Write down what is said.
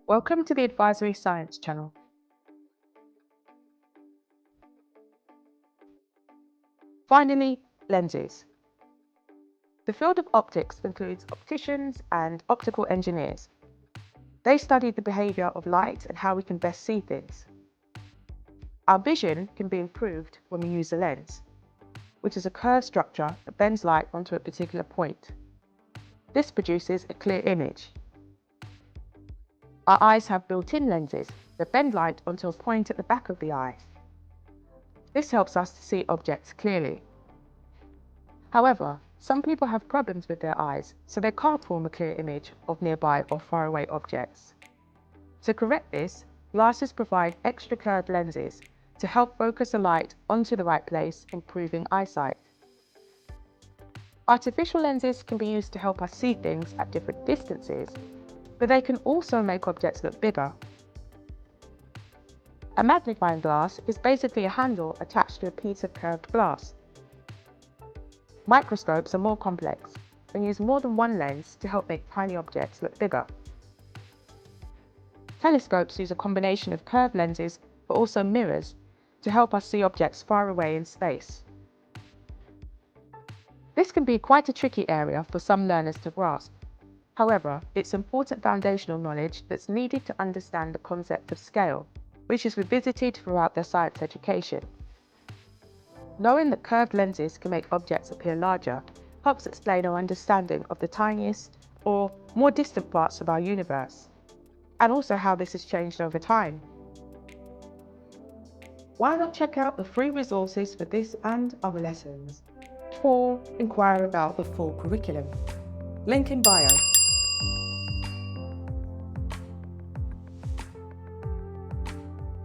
Welcome to the Advisory Science channel. Finally, lenses. The field of optics includes opticians and optical engineers. They study the behaviour of light and how we can best see things. Our vision can be improved when we use a lens, which is a curved structure that bends light onto a particular point. This produces a clear image. Our eyes have built-in lenses that bend light onto a point at the back of the eye. This helps us to see objects clearly. However, some people have problems with their eyes, so they can't form a clear image of nearby or faraway objects. To correct this, glasses provide extra curved lenses to help focus the light onto the right place, improving eyesight. Artificial lenses can be used to help us see things at different distances, but they can also make objects look bigger. A magnifying glass is basically a handle attached to a piece of curved glass. Microscopes are more complex and use more than one lens to help make tiny objects look bigger. Telescopes use a combination of curved lenses but also mirrors to help us see objects far away in space. This can be quite a tricky area for some learners to grasp. However, it's important foundational knowledge that's needed to understand the concept of scale, which is revisited throughout their science education. Knowing that curved lenses can make objects appear larger helps explain our understanding of the tiniest or more distant parts of our universe, and also how this has changed over time. Why not check out the free resources for this and other lessons, or inquire about the full curriculum? Link in bio.